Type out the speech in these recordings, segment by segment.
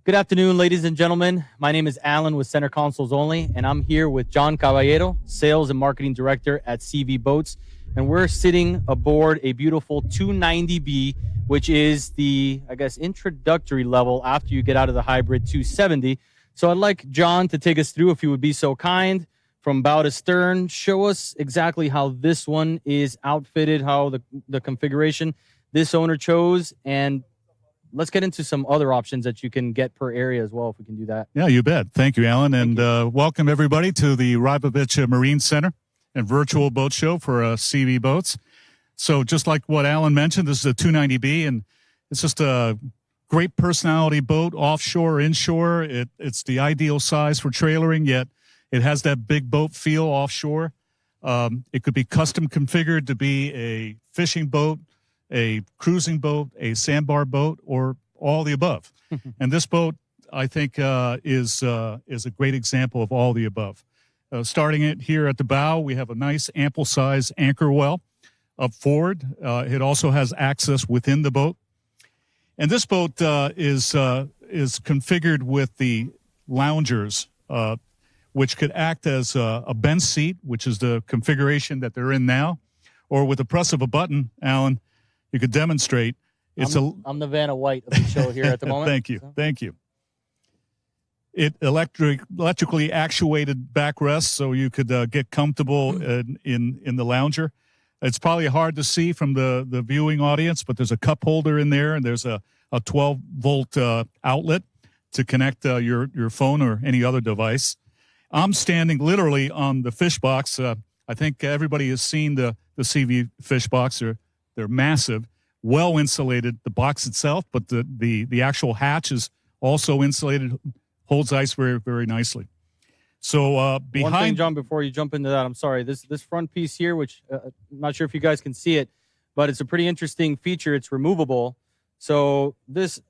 Good afternoon, ladies and gentlemen. My name is Alan with Center Consoles Only, and I'm here with John Caballero, Sales and Marketing Director at SeaVee Boats. And we're sitting aboard a beautiful 290B, which is the, introductory level after you get out of the hybrid 270. So I'd like John to take us through, if he would be so kind, from bow to stern. Show us exactly how this one is outfitted, how the configuration this owner chose, and let's get into some other options that you can get per area as well, if we can do that. Yeah, you bet. Thank you, Alan. And welcome, everybody, to the Rybovich Marine Center and virtual boat show for SeaVee Boats. So just like what Alan mentioned, this is a 290B, and it's just a great personality boat, offshore, inshore. It's the ideal size for trailering, yet it has that big boat feel offshore. It could be custom configured to be a fishing boat, a cruising boat, a sandbar boat, or all the above. And this boat, I think, is a great example of all the above. Starting it here at the bow, we have a nice ample size anchor well up forward. It also has access within the boat. And this boat is configured with the loungers, which could act as a bench seat, which is the configuration that they're in now, or with the press of a button, Alan, you could demonstrate. I'm the Vanna White of the show here at the moment. Thank you. It electrically actuated backrest, so you could get comfortable in the lounger. It's probably hard to see from the viewing audience, but there's a cup holder in there, and there's a 12-volt outlet to connect your phone or any other device. I'm standing literally on the fish box. I think everybody has seen the SeaVee fish box. They're massive, well insulated, the box itself, but the actual hatch is also insulated, holds ice very, very nicely. So behind... One thing, John, before you jump into that, I'm sorry, this front piece here, which I'm not sure if you guys can see it, but it's a pretty interesting feature. It's removable. So this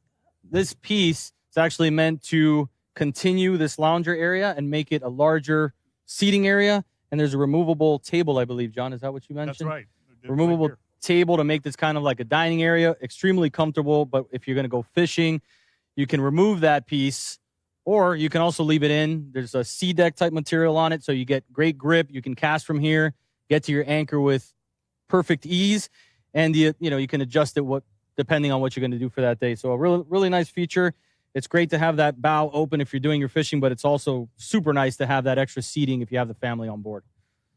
piece is actually meant to continue this lounger area and make it a larger seating area. And there's a removable table, I believe, John. Is that what you mentioned? That's right. Removable table to make this kind of like a dining area, extremely comfortable. But if you're going to go fishing, you can remove that piece, or you can also leave it in. There's a sea deck type material on it, so you get great grip. You can cast from here, get to your anchor with perfect ease, and you can adjust it depending on what you're going to do for that day. So a really, really nice feature. It's great to have that bow open if you're doing your fishing, but it's also super nice to have that extra seating if you have the family on board.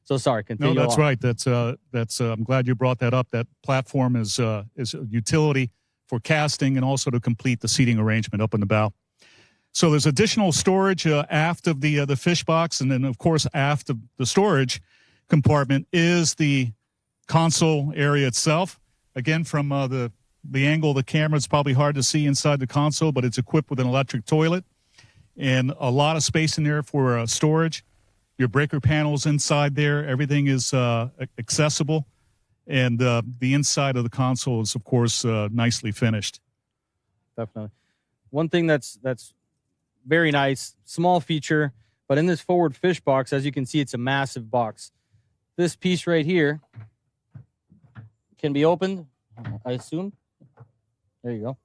So sorry, continue. No, that's on. right. That's I'm glad you brought that up. That platform is a utility for casting and also to complete the seating arrangement up in the bow. So there's additional storage aft of the fish box, and then of course aft of the storage compartment is the console area itself. Again, from the angle of the camera, it's probably hard to see inside the console, but it's equipped with an electric toilet and a lot of space in there for storage. Your breaker panels inside there, everything is accessible, and the inside of the console is, of course, nicely finished. Definitely. One thing that's very nice, small feature, but in this forward fish box, as you can see, it's a massive box. This piece right here can be opened, I assume. There you go.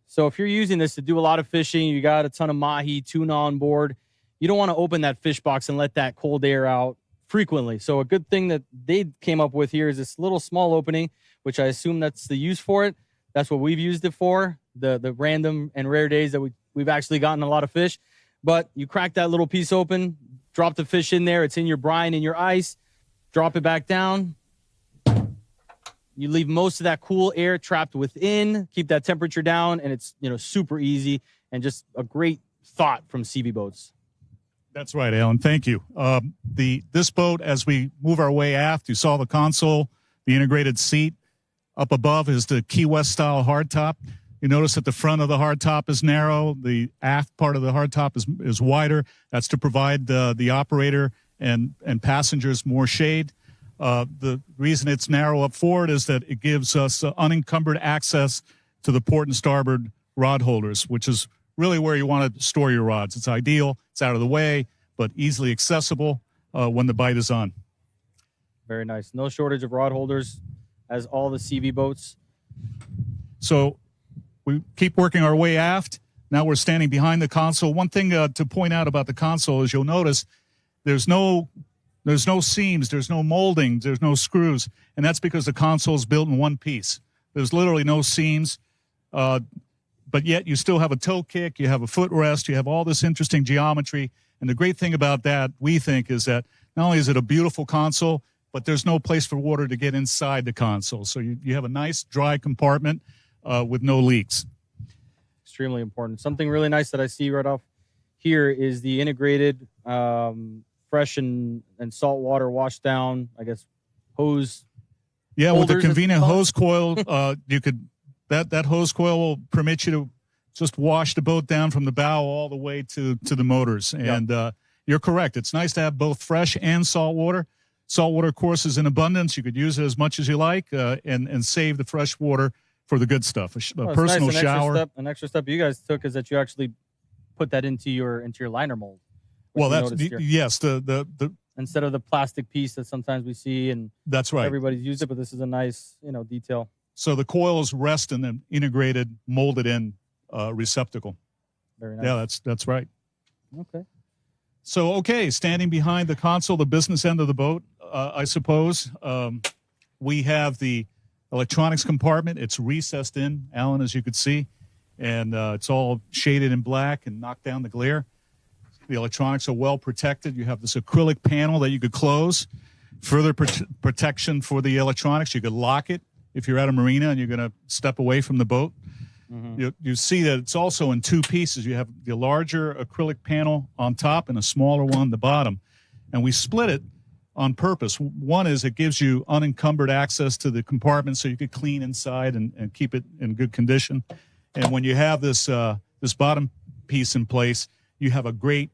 So if you're using this to do a lot of fishing, you got a ton of mahi, tuna on board, you don't want to open that fish box and let that cold air out frequently. So a good thing that they came up with here is this little small opening, which I assume that's the use for it. That's what we've used it for, the random and rare days that we've actually gotten a lot of fish. But you crack that little piece open, drop the fish in there. It's in your brine, in your ice. Drop it back down. You leave most of that cool air trapped within, keep that temperature down, and it's super easy and just a great thought from SeaVee Boats. That's right, Alan. Thank you. This boat, as we move our way aft, you saw the console, the integrated seat. Up above is the Key West style hardtop. You notice that the front of the hardtop is narrow. The aft part of the hardtop is wider. That's to provide the operator and passengers more shade. The reason it's narrow up forward is that it gives us unencumbered access to the port and starboard rod holders, which is really where you want to store your rods. It's ideal. It's out of the way, but easily accessible when the bite is on. Very nice. No shortage of rod holders, as all the SeaVee boats. So we keep working our way aft. Now we're standing behind the console. One thing to point out about the console is you'll notice there's no seams, there's no molding, there's no screws, and that's because the console is built in one piece. There's literally no seams, but yet you still have a toe kick, you have a footrest, you have all this interesting geometry. And the great thing about that, we think, is that not only is it a beautiful console, but there's no place for water to get inside the console. So you have a nice dry compartment with no leaks. Extremely important. Something really nice that I see right off here is the integrated fresh and salt water wash down, I guess, hose. Yeah, with the convenient hose coil, you could that hose coil will permit you to just wash the boat down from the bow all the way to the motors. And you're correct. It's nice to have both fresh and salt water. Salt water, of course, is in abundance. You could use it as much as you like and save the fresh water for the good stuff. A personal nice. shower. An extra step you guys took is that you actually put that into your liner mold. Well, that's yes. The instead of the plastic piece that sometimes we see, and that's right. Everybody's used it, but this is a nice detail. So the coils rest in an integrated, molded in receptacle. Very nice. Yeah, that's right. Okay. So standing behind the console, the business end of the boat, I suppose, we have the electronics compartment. It's recessed in, Alan, as you could see, and it's all shaded in black and knocked down the glare. The electronics are well protected. You have this acrylic panel that you could close. Further protection for the electronics. You could lock it if you're at a marina and you're going to step away from the boat. Mm-hmm. You see that it's also in two pieces. You have the larger acrylic panel on top and a smaller one on the bottom. And we split it on purpose. One is it gives you unencumbered access to the compartment so you could clean inside and keep it in good condition. And when you have this bottom piece in place, you have a great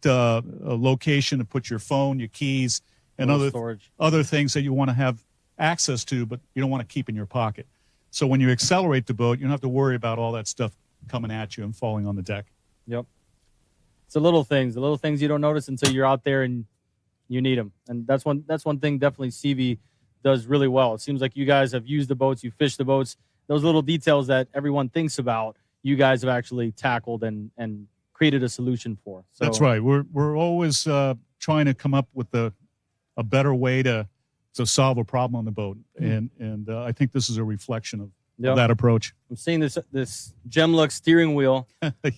location to put your phone, your keys, and other things that you want to have access to, but you don't want to keep in your pocket. So when you accelerate the boat, you don't have to worry about all that stuff coming at you and falling on the deck. Yep. It's the little things you don't notice until you're out there and you need them. And that's one thing definitely SeaVee does really well. It seems like you guys have used the boats, you fish the boats. Those little details that everyone thinks about, you guys have actually tackled and created a solution for. So, that's right. We're always trying to come up with a better way to solve a problem on the boat, and I think this is a reflection of that approach. I'm seeing this Gemlux steering wheel.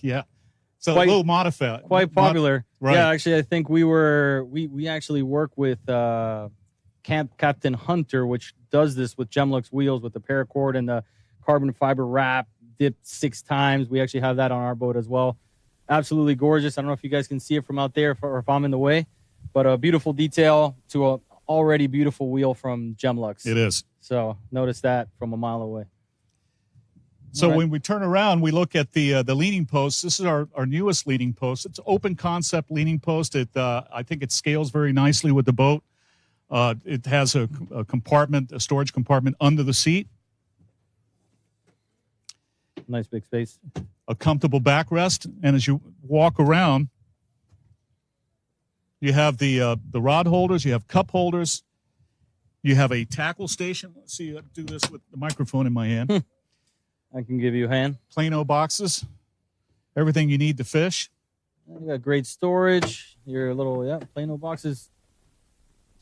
Yeah, so a little modified, quite popular. Right. Yeah, actually, I think we actually work with Captain Hunter, which does this with Gemlux wheels with the paracord and the carbon fiber wrap dipped 6 times. We actually have that on our boat as well. Absolutely gorgeous. I don't know if you guys can see it from out there or if I'm in the way, but a beautiful detail to a already beautiful wheel from Gemlux. It is. So notice that from a mile away. So when we turn around, we look at the leaning post. This is our newest leaning post. It's an open concept leaning post. I think it scales very nicely with the boat. It has a storage compartment under the seat. Nice big space. A comfortable backrest, and as you walk around, you have the rod holders, you have cup holders, you have a tackle station. Let's see, I do this with the microphone in my hand. I can give you a hand. Plano boxes, everything you need to fish. You got great storage. Your little Plano boxes,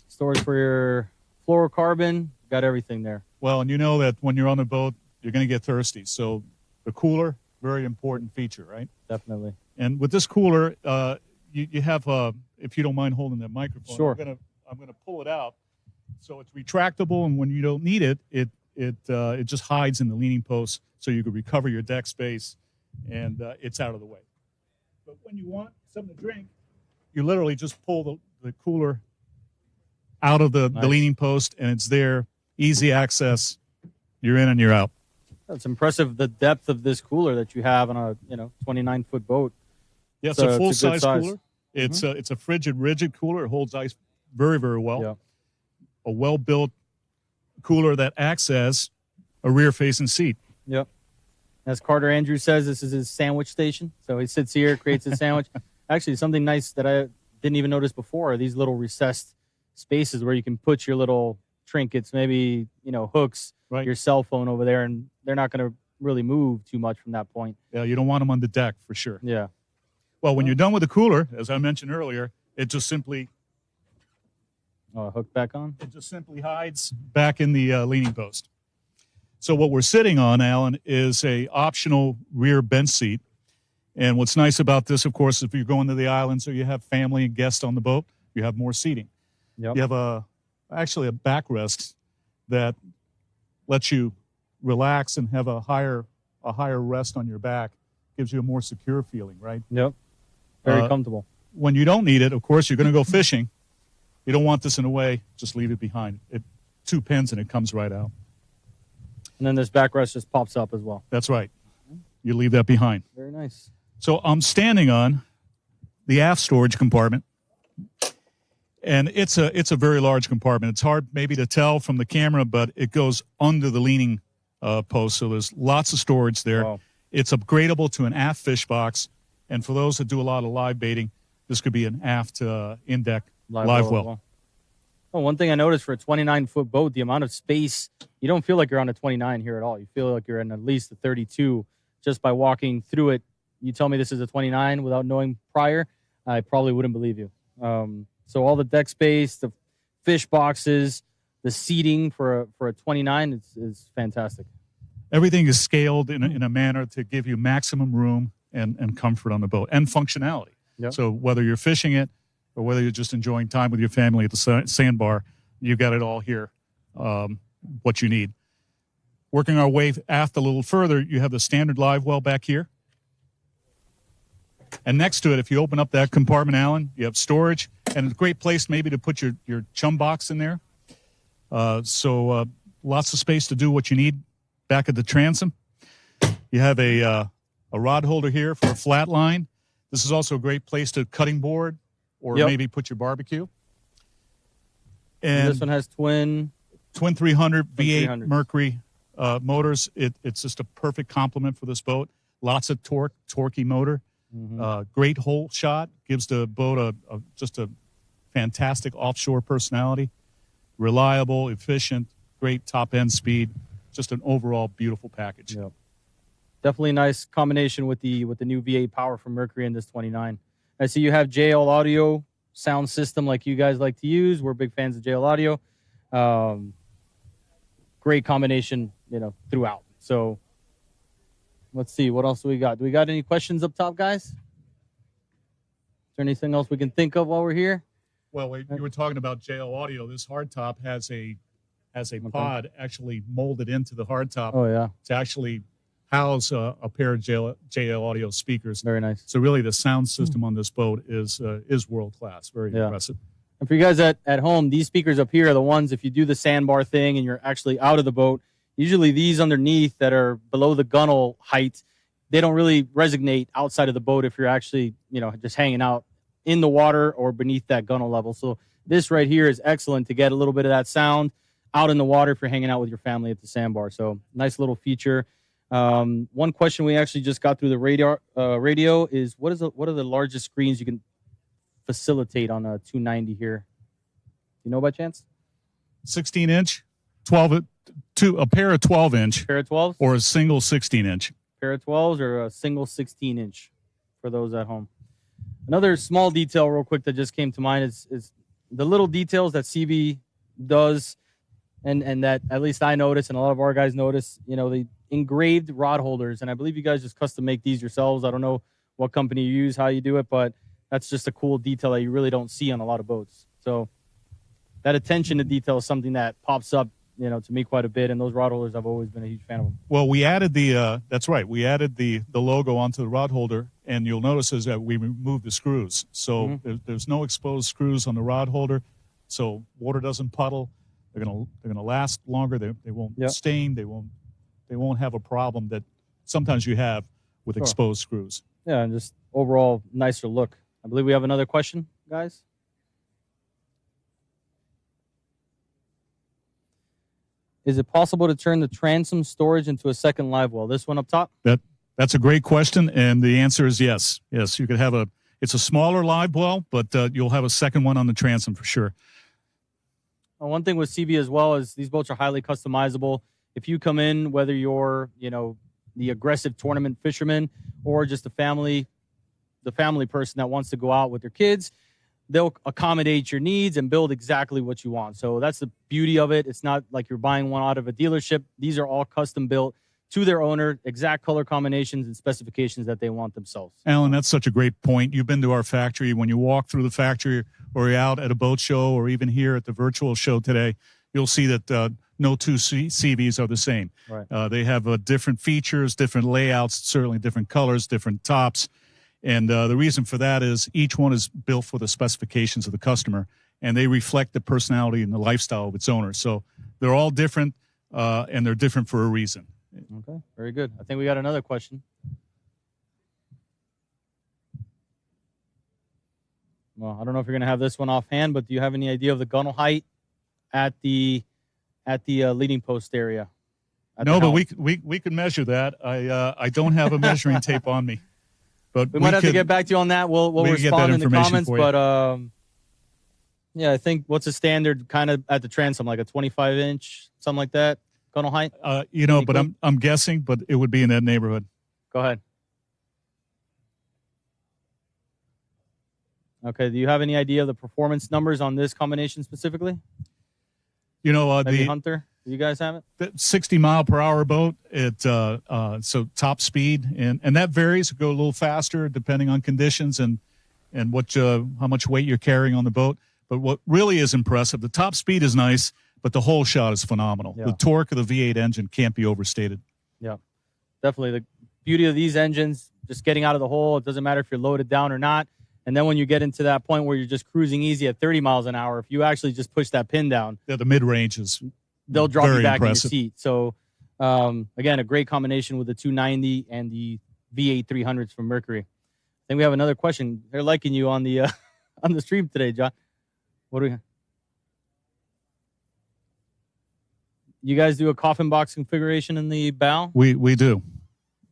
storage for your fluorocarbon. Got everything there. Well, and you know that when you're on the boat, you're going to get thirsty. So the cooler, very important feature, right? Definitely. And with this cooler, you have if you don't mind holding that microphone, sure. I'm gonna pull it out, so it's retractable, and when you don't need it, it just hides in the leaning post, so you can recover your deck space, and it's out of the way. But when you want something to drink, you literally just pull the cooler out of the leaning post, and it's there, easy access. You're in and you're out. That's impressive. The depth of this cooler that you have on a 29-foot boat. Yeah, it's a full-size cooler. It's a frigid, rigid cooler. It holds ice very, very well. Yeah. A well-built cooler that acts as a rear-facing seat. Yep. As Carter Andrews says, this is his sandwich station. So he sits here, creates a sandwich. Actually, something nice that I didn't even notice before are these little recessed spaces where you can put your little trinkets, maybe hooks, your cell phone over there, and they're not going to really move too much from that point. Yeah, you don't want them on the deck for sure. Yeah. Well, when you're done with the cooler, as I mentioned earlier, it just simply Hook back on. It just simply hides back in the leaning post. So what we're sitting on, Alan, is a optional rear bench seat. And what's nice about this, of course, if you're going to the islands or you have family and guests on the boat, you have more seating. Yep. You have actually a backrest that lets you relax and have a higher rest on your back. Gives you a more secure feeling, right? Yep. Very comfortable. When you don't need it, of course, you're going to go fishing. You don't want this in a way, just leave it behind. 2 pins and it comes right out. And then this backrest just pops up as well. That's right. You leave that behind. Very nice. So I'm standing on the aft storage compartment, and it's a very large compartment. It's hard maybe to tell from the camera, but it goes under the leaning post, so there's lots of storage there. Wow. It's upgradable to an aft fish box, and for those that do a lot of live baiting, this could be an aft in-deck live well. Oh, one thing I noticed for a 29-foot boat, the amount of space, you don't feel like you're on a 29 here at all. You feel like you're in at least a 32 just by walking through it. You tell me this is a 29 without knowing prior, I probably wouldn't believe you. So all the deck space, the fish boxes, the seating for a 29 is fantastic. Everything is scaled in a manner to give you maximum room and comfort on the boat and functionality. Yep. So whether you're fishing it or whether you're just enjoying time with your family at the sandbar, you got it all here, what you need. Working our way aft a little further, you have the standard live well back here. And next to it, if you open up that compartment, Alan, you have storage and a great place maybe to put your chum box in there. So lots of space to do what you need back at the transom. You have a rod holder here for a flat line. This is also a great place to cutting board or maybe put your barbecue. And this one has twin 300 V8 300s. Mercury motors. It's just a perfect complement for this boat. Lots of torquey motor. Mm-hmm. Great hole shot. Gives the boat just a fantastic offshore personality. Reliable, efficient, great top end speed. Just an overall beautiful package. Yep. Definitely a nice combination with the new V8 power from Mercury in this 29. I see you have JL Audio sound system like you guys like to use. We're big fans of JL Audio. Great combination, throughout. So let's see, what else do we got? Do we got any questions up top, guys? Is there anything else we can think of while we're here? Well, you were talking about JL Audio. This hardtop has a pod actually molded into the hardtop. Oh yeah, to actually house a pair of JL Audio speakers. Very nice. So really, the sound system on this boat is world class. Very impressive. And for you guys at home, these speakers up here are the ones, if you do the sandbar thing and you're actually out of the boat, usually these underneath that are below the gunnel height, they don't really resonate outside of the boat if you're actually, just hanging out in the water or beneath that gunnel level. So this right here is excellent to get a little bit of that sound out in the water if you're hanging out with your family at the sandbar. So nice little feature. One question we actually just got through the radio is what are the largest screens you can facilitate on a 290 here? You know by chance? 16-inch, 12, a pair of 12-inch. Pair of 12s? Or a single 16-inch. Pair of 12s or a single 16-inch for those at home. Another small detail real quick that just came to mind is the little details that SeaVee does and that at least I notice and a lot of our guys notice, the engraved rod holders. And I believe you guys just custom make these yourselves. I don't know what company you use, how you do it, but that's just a cool detail that you really don't see on a lot of boats. So that attention to detail is something that pops up, to me quite a bit. And those rod holders, I've always been a huge fan of them. Well, we added that's right. We added the logo onto the rod holder, and you'll notice is that we removed the screws. So there's no exposed screws on the rod holder, so water doesn't puddle. They're gonna last longer. They won't stain. They won't have a problem that sometimes you have with exposed screws. Yeah, and just overall nicer look. I believe we have another question, guys. Is it possible to turn the transom storage into a second live well? This one up top? That's a great question, and the answer is yes. Yes, you could have it's a smaller live well, but you'll have a second one on the transom for sure. One thing with SeaVee as well is these boats are highly customizable. If you come in, whether you're, the aggressive tournament fisherman, or just the family person that wants to go out with their kids. They'll accommodate your needs and build exactly what you want. So that's the beauty of it. It's not like you're buying one out of a dealership. These are all custom built to their owner, exact color combinations and specifications that they want themselves. Alan, that's such a great point. You've been to our factory. When you walk through the factory or you're out at a boat show or even here at the virtual show today, you'll see that no two SeaVees are the same. Right. They have different features, different layouts, certainly different colors, different tops. And the reason for that is each one is built for the specifications of the customer, and they reflect the personality and the lifestyle of its owner. So they're all different, and they're different for a reason. Okay, very good. I think we got another question. Well, I don't know if you're going to have this one offhand, but do you have any idea of the gunnel height at the leading post area? No, but we can measure that. I don't have a measuring tape on me. But we might have to get back to you on that. We'll respond in the comments. But yeah, I think what's a standard kind of at the transom, like a 25-inch, something like that, gunnel height? But I'm guessing, but it would be in that neighborhood. Go ahead. Okay, do you have any idea of the performance numbers on this combination specifically? The Hunter, do you guys have it? The 60-mile-per-hour boat. So top speed, and that varies. Go a little faster depending on conditions and how much weight you're carrying on the boat. But what really is impressive, the top speed is nice, but the whole shot is phenomenal. Yeah. The torque of the V8 engine can't be overstated. Yeah, definitely. The beauty of these engines, just getting out of the hole, it doesn't matter if you're loaded down or not. And then when you get into that point where you're just cruising easy at 30 miles an hour, if you actually just push that pin down, the mid-range is they'll drop you back impressive. in your seat. So, again, a great combination with the 290 and the V8 300s from Mercury. I think we have another question. They're liking you on the on the stream today, John. What do we have? You guys do a coffin box configuration in the bow? We do.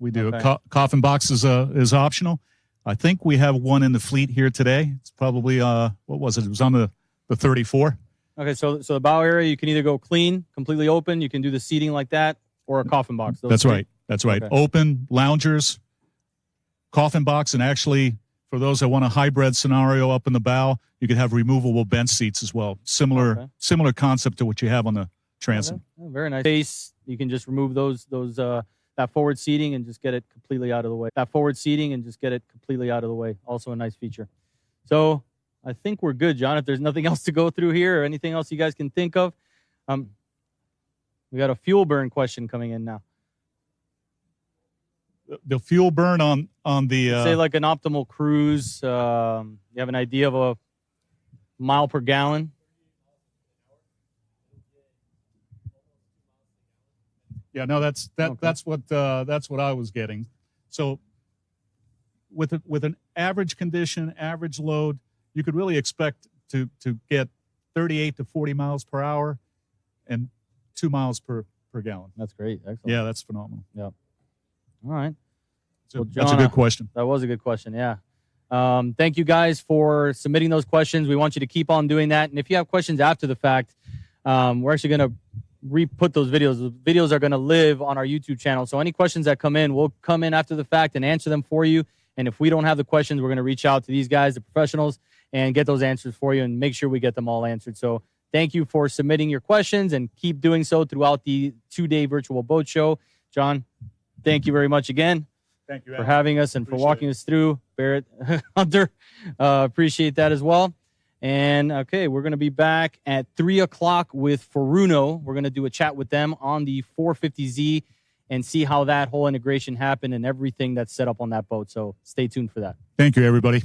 Okay. A coffin box is optional. I think we have one in the fleet here today. It's probably what was it? It was on the 34. Okay, so the bow area, you can either go clean, completely open, you can do the seating like that, or a coffin box. That's right. Okay. Open, loungers, coffin box, and actually, for those that want a hybrid scenario up in the bow, you could have removable bench seats as well. Similar concept to what you have on the transom. Okay. Very nice. Space, you can just remove those that forward seating and just get it completely out of the way. Also a nice feature. So I think we're good, John. If there's nothing else to go through here or anything else you guys can think of, we got a fuel burn question coming in now. The fuel burn on the say like an optimal cruise. You have an idea of a mile per gallon? Yeah, no, that's what I was getting. So with an average condition, average load, you could really expect to get 38 to 40 miles per hour and 2 miles per gallon. That's great. Excellent. Yeah, that's phenomenal. Yeah. All right. So John, that's a good question. That was a good question. Yeah. Thank you guys for submitting those questions. We want you to keep on doing that. And if you have questions after the fact, we're actually going to re-put those videos. The videos are going to live on our YouTube channel. So any questions that come in, we'll come in after the fact and answer them for you. And if we don't have the questions, we're going to reach out to these guys, the professionals, and get those answers for you and make sure we get them all answered. So thank you for submitting your questions and keep doing so throughout the 2-day virtual boat show. John, thank you very much again. Thank you, for having us and for walking us through. Barrett, Hunter, appreciate that as well. And, okay, we're going to be back at 3 o'clock with Furuno. We're going to do a chat with them on the 450Z and see how that whole integration happened and everything that's set up on that boat. So stay tuned for that. Thank you, everybody.